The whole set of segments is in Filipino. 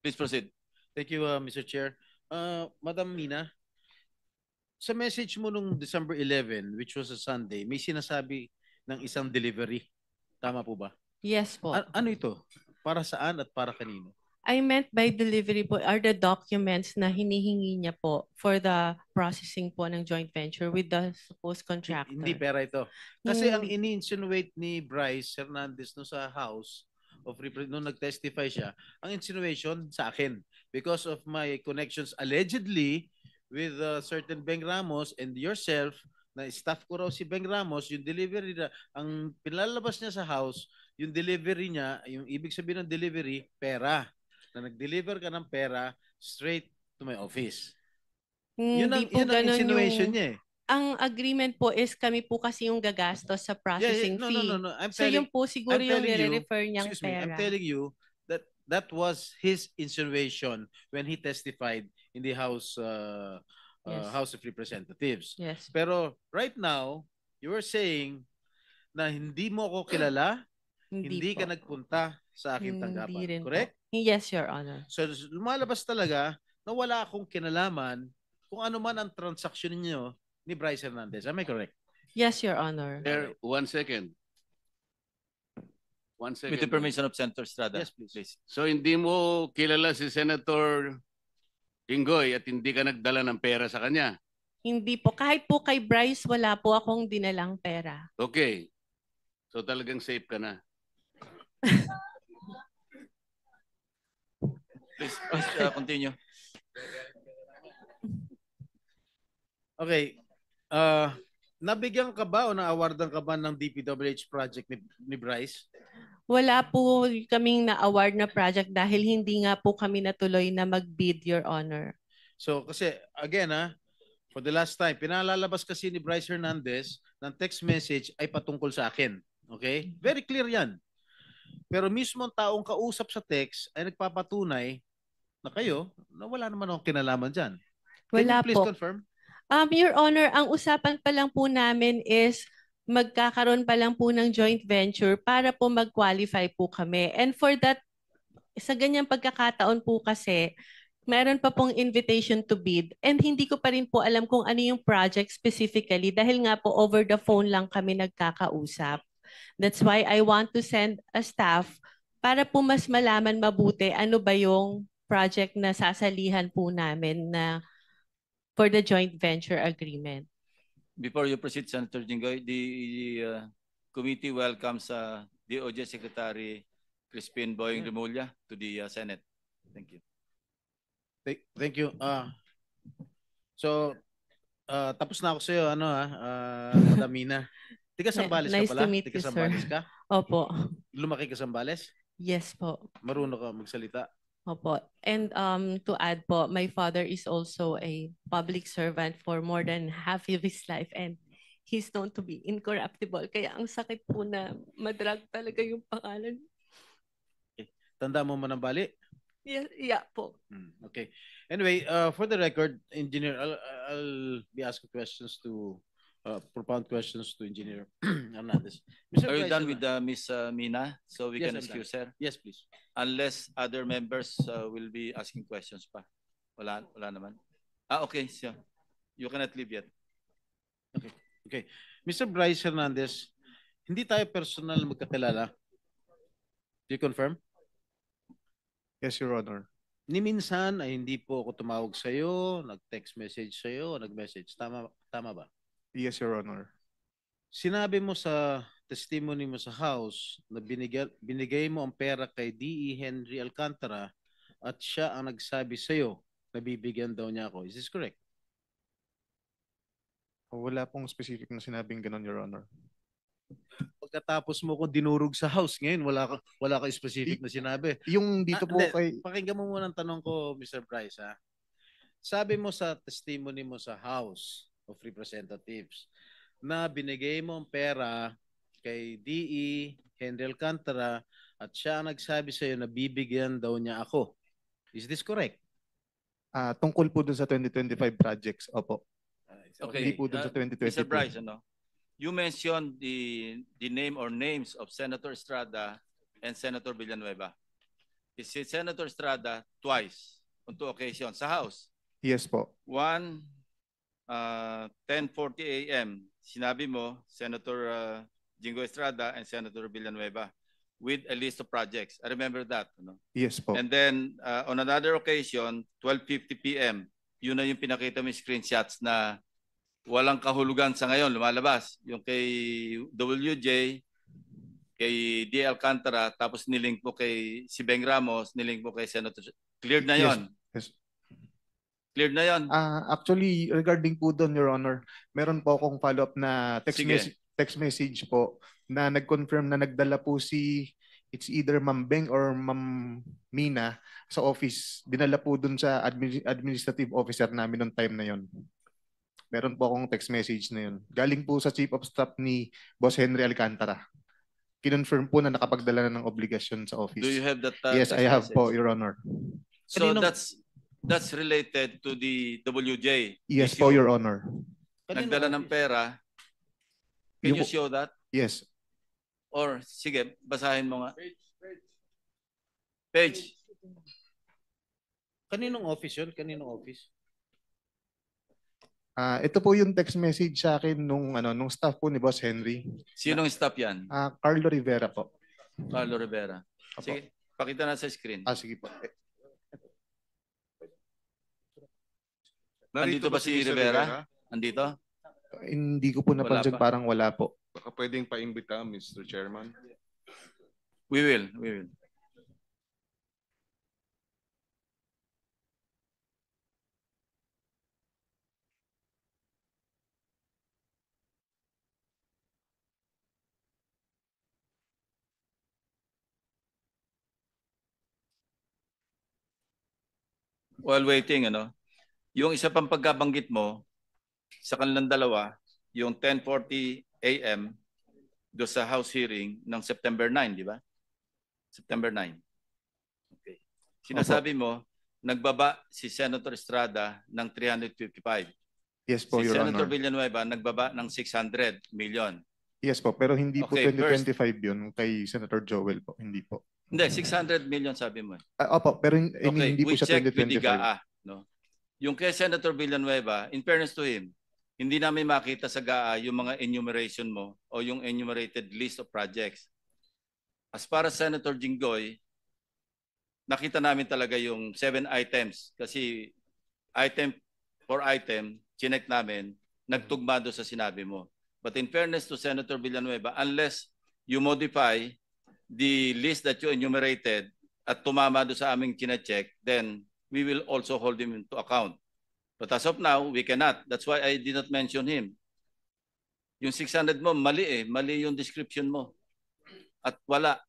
Please proceed. Thank you, Mr. Chair. Madam Mina, sa message mo nung December 11, which was a Sunday, may sinasabi ng isang delivery. Tama po ba? Yes po. Ano ito? Para saan at para kanino? I meant by delivery po are the documents na hinihingi niya po for the processing po ng joint venture with the supposed contractor. Hindi pera ito. Kasi ang Hindi. ini-insinuate ni Bryce Hernandez no sa House of nung nag-testify siya, ang insinuation sa akin because of my connections allegedly with certain Beng Ramos and yourself na staff ko raw si Beng Ramos, yung delivery na, ang pinalabas niya sa house, yung delivery niya, yung ibig sabihin ng delivery, pera. Na nag-deliver ka ng pera straight to my office. Yun ang insinuation niya eh. Ang agreement po is kami po kasi yung gagastos sa processing fee. No. So yun po siguro yung nire-refer niyang pera. I'm telling you that that was his insinuation when he testified in the House House of Representatives. Yes. Pero right now, you are saying na hindi mo ako kilala, hindi ka nagpunta sa aking tanggapan. Correct? Yes, Your Honor. So lumalabas talaga na wala akong kinalaman kung ano man ang transaksyon niyo ni Bryce Hernandez. Am I correct? Yes, Your Honor. There, 1 second. 1 second. With the permission of Senator Estrada. Yes, please. So hindi mo kilala si Senator Jinggoy at hindi ka nagdala ng pera sa kanya? Hindi po. Kahit po kay Bryce, wala po akong dinalang pera. Okay. So talagang safe ka na. Please continue. Okay. Nabigyan ka ba o na-awardan ka ba ng DPWH project ni Bryce? Wala po kaming na-award na project dahil hindi nga po kami natuloy na mag-bid, Your Honor. So kasi again for the last time, pinalalabas kasi ni Bryce Hernandez ng text message ay patungkol sa akin. Okay? Very clear yan. Pero mismo ang taong kausap sa text ay nagpapatunay na kayo na wala naman akong kinalaman dyan. Can Wala you please po. confirm? Your Honor, ang usapan pa lang po namin is magkakaroon pa lang po ng joint venture para po mag-qualify po kami. And for that, sa ganyang pagkakataon po kasi, meron pa pong invitation to bid and hindi ko pa rin po alam kung ano yung project specifically dahil nga po over the phone lang kami nagkakausap. That's why I want to send a staff para po mas malaman mabuti ano ba yung project na sasalihan po namin na for the joint venture agreement. Before you proceed, Senator Jinggoy, the committee welcomes DOJ Secretary Crispin Boying Remulla to the Senate. Thank you. Thank you. So, tapos na ako sa iyo, Madam Mina. Tiga Sambales Nice ka pala? to meet Tiga you, Sambales sir. ka? Opo. Lumaki ka Sambales? Yes po. Marunong ka magsalita? Opo. And to add po, my father is also a public servant for more than half of his life and he's known to be incorruptible. Kaya ang sakit po na madrag talaga yung pangalan. Okay. Tanda mo Manambali? Yeah po. Okay. Anyway, for the record, Engineer, I'll be asking questions to propound questions to Engineer Hernandez. Are you done with Ms. Mina? So we can excuse her? Yes, please. Unless other members will be asking questions pa. Wala naman. Okay. So you cannot leave yet. Okay. Mr. Bryce Hernandez, hindi tayo personal magkakilala. Do you confirm? Yes, Your Honor. Ni minsan ay hindi po ako tumawag sa iyo, nag-text message sa iyo, nag-message. Tama ba? Yes, Your Honor. Sinabi mo sa testimony mo sa house na binigay mo ang pera kay D.E. Henry Alcantara at siya ang nagsabi sa iyo na bibigyan daw niya ako. Is this correct? Wala pong specific na sinabing ganun, Your Honor. Pagkatapos mo ko dinurog sa house ngayon, wala ka specific na sinabi. Yung dito po kay... Pakinggan mo muna ang tanong ko, Mr. Bryce. Ha? Sabi mo sa testimony mo sa House of Representatives na binigay mo ang pera kay D.E. Henry Alcantara at siya nagsabi sa iyo na bibigyan daw niya ako. Is this correct? Tungkol po dun sa 2025 projects, opo. Okay. Hindi po dun sa 2022. Mr. Bryce, you mentioned the name or names of Senator Estrada and Senator Villanueva. si Senator Estrada twice on 2 occasions sa House. Yes po. One, 10:40 a.m. Sinabi mo, Senator Jingo Estrada and Senator Villanueva with a list of projects. I remember that. No? Yes po. And then on another occasion, 12:50 p.m., yun na yung pinakita mo yung screenshots na walang kahulugan sa ngayon, lumalabas. Yung kay WJ, kay D. Alcantara, tapos nilink mo kay si Beng Ramos, nilink mo kay Senator. Cleared na yon. Yes. Cleared na yon. Actually, regarding po doon, Your Honor, meron po akong follow-up na text message po na nag-confirm na nagdala po it's either Ma'am Beng or Ma'am Mina sa office. Dinala po doon sa administrative officer namin noong time na yon. Meron po akong text message na yun. Galing po sa Chief of Staff ni Boss Henry Alcantara. Kinonfirm po na nakapagdala na ng obligasyon sa office. Do you have that? Yes, I have po, Your Honor. So that's related to the WJ. Yes issue. po, Your Honor. Nagdala ng pera. Can you show that? Yes. Or, sige, basahin mo nga. Page. Kaninong office yun? Kaninong office? Ito po yung text message sa akin nung staff po ni Boss Henry. Sinong staff yan? Carlo Rivera po. Carlo Rivera. Apo. Sige, pakita na sa screen. Sige po. Andito ba si Rivera? Andito? Hindi ko po napansin, pa. parang wala po. Baka pwedeng paimbita, Mr. Chairman. We will. While waiting, yung isa pang pagkabanggit mo sa kanilang dalawa, yung 10:40 a.m. do sa House hearing ng September 9, di ba? September 9. Okay. Sinasabi mo, nagbaba si Senator Estrada ng 355. Yes po, Si Your Senator Honor. Villanueva nagbaba ng 600 million. Yes po, pero hindi po Okay, 2025 yun kay Senator Joel po. Hindi po. Hindi, 600 million sabi mo. Opo, pero Okay, hindi po we siya checked with the 2025. GAA. No? Yung kay Senator Villanueva, in fairness to him, hindi namin makita sa GAA yung mga enumeration mo o yung enumerated list of projects. As para Senator Jinggoy, nakita namin talaga yung 7 items kasi item for item, chinek namin, nagtugma doon sa sinabi mo. But in fairness to Senator Villanueva, unless you modify the list that you enumerated at tumama doon sa aming chinecheck, then we will also hold him into account. But as of now, we cannot. That's why I did not mention him. Yung 600 mo, mali Mali yung description mo. At wala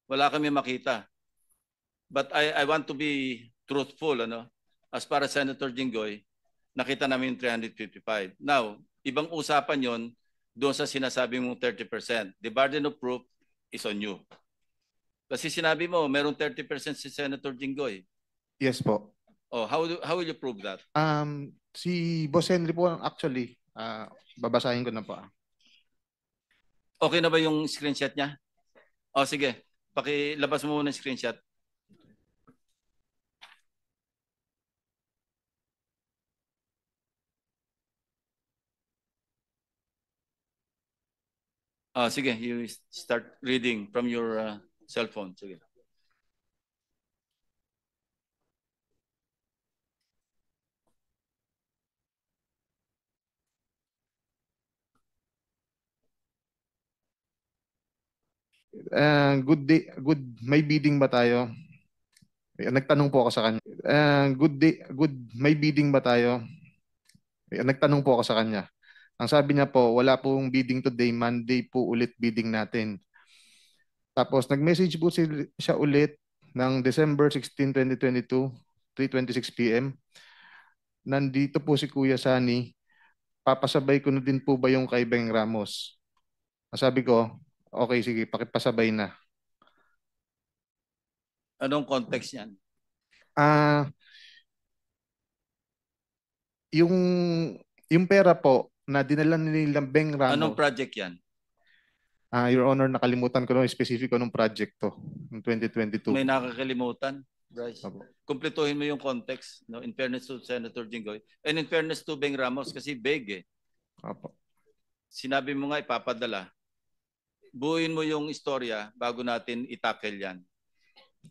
kami makita. But I want to be truthful, As para Senator Jinggoy, nakita namin yung 355. Now, ibang usapan yon doon sa sinasabi mong 30%. The burden of proof is on you. Kasi sinabi mo, merong 30% si Senator Jinggoy. Yes po. Oh, how will you prove that? Si Boss Henry po actually, babasahin ko na po. Okay na ba yung screenshot niya? Oh, sige. Pakilabas mo muna yung screenshot. Sige, you start reading from your cell phone. Sige. Good day, may bidding ba tayo? Nagtanong po ako sa kanya. May bidding ba tayo? Nagtanong po ako sa kanya. Ang sabi niya po, wala pong bidding today, Monday po ulit bidding natin. Tapos nag-message po siya ulit ng December 16, 2022, 3:26 p.m. Nandito po si Kuya Sani. Papasabay ko na din po ba yung kay Beng Ramos? Sabi ko, okay, sige, pakipasabay na. Anong context yan? Yung pera po na dinala nilang Beng Ramos. Anong project yan? Your Honor, nakalimutan ko nung specific anong project to, ng 2022. May nakakalimutan, Bryce. Opo. Kumpletuhin mo yung context, no? In fairness to Senator Jinggoy. And in fairness to Beng Ramos, kasi vague eh. Opo. Sinabi mo nga ipapadala. Buuin mo yung istorya bago natin itackle yan.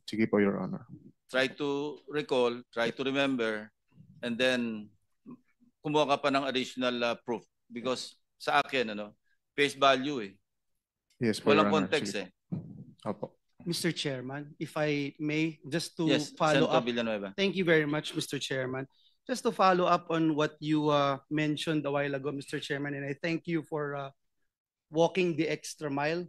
Sige po, Your Honor. Try to recall, try to remember, and then kumuha ka pa ng additional proof. Because sa akin, face value eh. Yes po, Walang Your Honor. context Sige. eh. Opo. Mr. Chairman, if I may, just to Yes, follow Senator up. Villanueva. Thank you very much, Mr. Chairman. Just to follow up on what you mentioned a while ago, Mr. Chairman, and I thank you for walking the extra mile